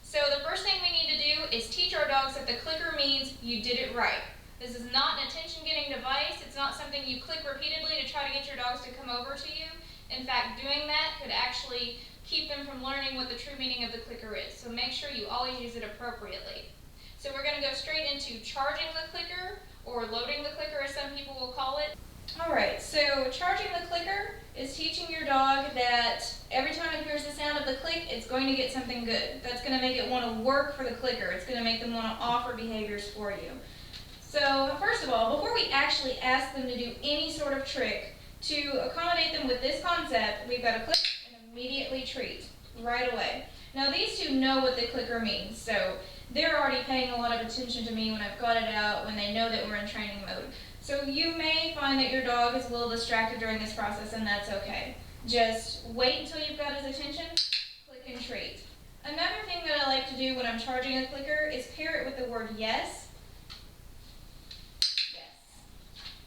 So the first thing we need to do is teach our dogs that the clicker means you did it right. This is not an attention-getting device. It's not something you click repeatedly to try to get your dogs to come over to you. In fact, doing that could actually keep them from learning what the true meaning of the clicker is. So make sure you always use it appropriately. So we're going to go straight into charging the clicker, or loading the clicker as some people will call it. Alright, so charging the clicker is teaching your dog that every time it hears the sound of the click, it's going to get something good. That's going to make it want to work for the clicker. It's going to make them want to offer behaviors for you. So first of all, before we actually ask them to do any sort of trick, to accommodate them with this concept, we've got to click and immediately treat right away. Now these two know what the clicker means, so they're already paying a lot of attention to me when I've got it out, when they know that we're in training mode. So you may find that your dog is a little distracted during this process, and that's okay. Just wait until you've got his attention, click and treat. Another thing that I like to do when I'm charging a clicker is pair it with the word yes. Yes.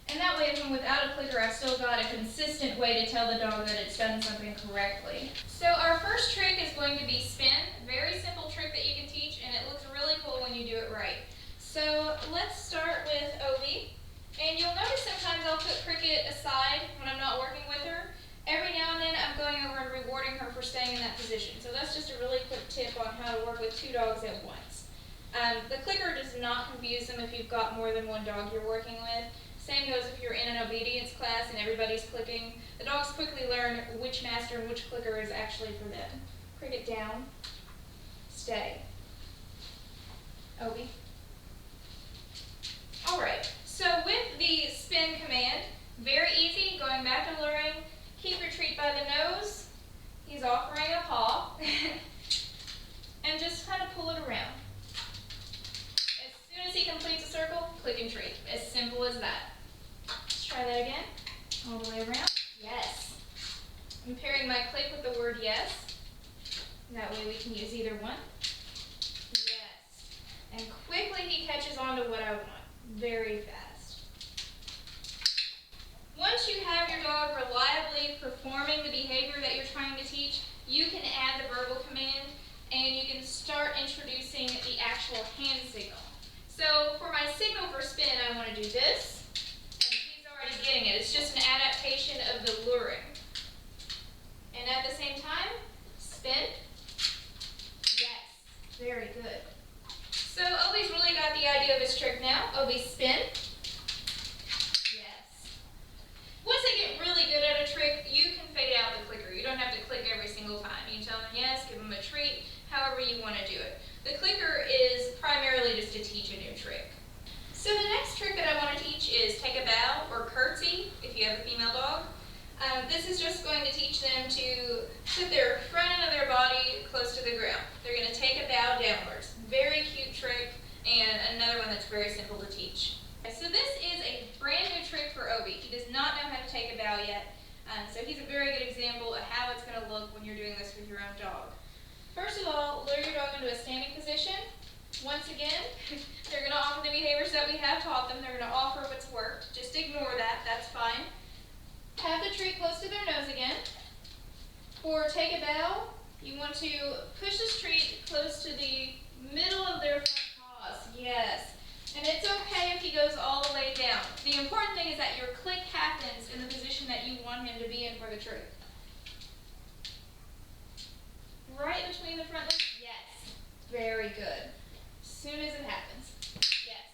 And that way, even without a clicker, I've still got a consistent way to tell the dog that it's done something correctly. So our first trick is going to be spin. Very simple trick that you can teach, and it looks really cool when you do it right. So let's start with Obi. And you'll notice sometimes I'll put Cricket aside when I'm not working with her. Every now and then I'm going over and rewarding her for staying in that position. So that's just a really quick tip on how to work with two dogs at once. The clicker does not confuse them if you've got more than one dog you're working with. Same goes if you're in an obedience class and everybody's clicking. The dogs quickly learn which master and which clicker is actually for them. Cricket down, stay. Obi. Alright. So with the spin command, very easy, going back to luring, keep your treat by the nose, he's offering a paw, and just kind of pull it around. As soon as he completes a circle, click and treat. As simple as that. Let's try that again, all the way around. Yes. I'm pairing my click with the word yes. That way we can use either one. Yes. And quickly he catches on to what I want. Very fast. Once you have your dog reliably performing the behavior that you're trying to teach, you can add the verbal command and you can start introducing the actual hand signal. So for my signal for spin, I want to do this, and he's already getting it. It's just an adaptation of the luring. And at the same time, spin. Yes, very good. So Obi's really got the idea of his trick now. Obi, spin. Once they get really good at a trick, you can fade out the clicker. You don't have to click every single time. You tell them yes, give them a treat, however you want to do it. The clicker is primarily just to teach a new trick. So the next trick that I want to teach is take a bow, or curtsy, if you have a female dog. This is just going to teach them to put their front end of their body close to the ground. They're going to take a bow downwards. Very cute trick, and another one that's very simple to teach. So this is a brand new trick for Obi. He does not know how to take a bow yet, so he's a very good example of how it's going to look when you're doing this with your own dog. First of all, lure your dog into a standing position. Once again, they're going to offer the behaviors that we have taught them. They're going to offer what's worked. Just ignore that. That's fine. Have the treat close to their nose again. For take a bow, you want to push this treat close to the middle of their front paws. Yes. And it's okay if he goes all the way down. The important thing is that your click happens in the position that you want him to be in for the trick. Right between the front legs? Yes. Very good. As soon as it happens. Yes.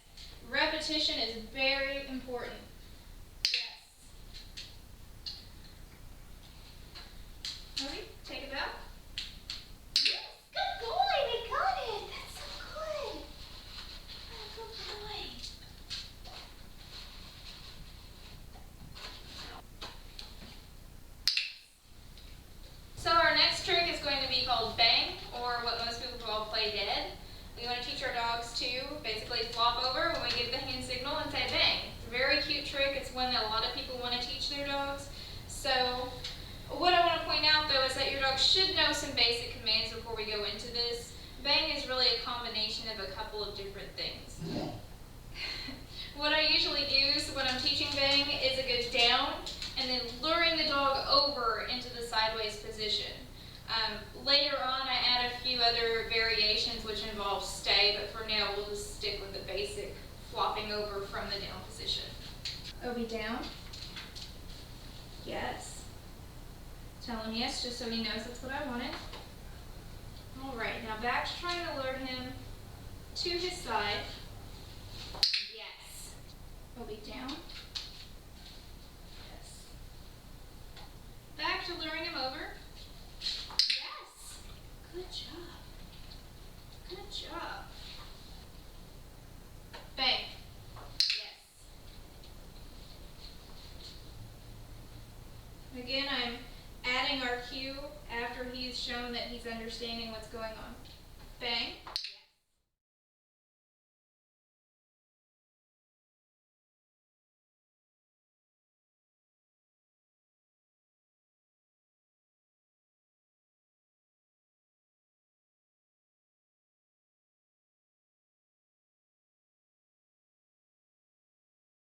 Repetition is very important. Yes. Obi, take a bow. Yes. Good boy. They got it. That's so good. So our next trick is going to be called bang, or what most people call play dead. We want to teach our dogs to basically flop over when we give the hand signal and say bang. It's a very cute trick. It's one that a lot of people want to teach their dogs. So what I want to point out though is that your dog should know some basic commands before we go into this. Bang is really a combination of a couple of different things. What I usually do when I'm teaching bang is a good down and then luring the dog over into the sideways position. Later on, I add a few other variations which involve stay, but for now, we'll just stick with the basic flopping over from the down position. Obi down. Yes. Tell him yes, just so he knows that's what I wanted. All right, now back to trying to lure him to his side. Yes. Obi down. Yes. Back to luring him over. Yes. Good job. Good job. Bang. Yes. Again, I'm adding our cue after he's shown that he's understanding what's going on. Bang.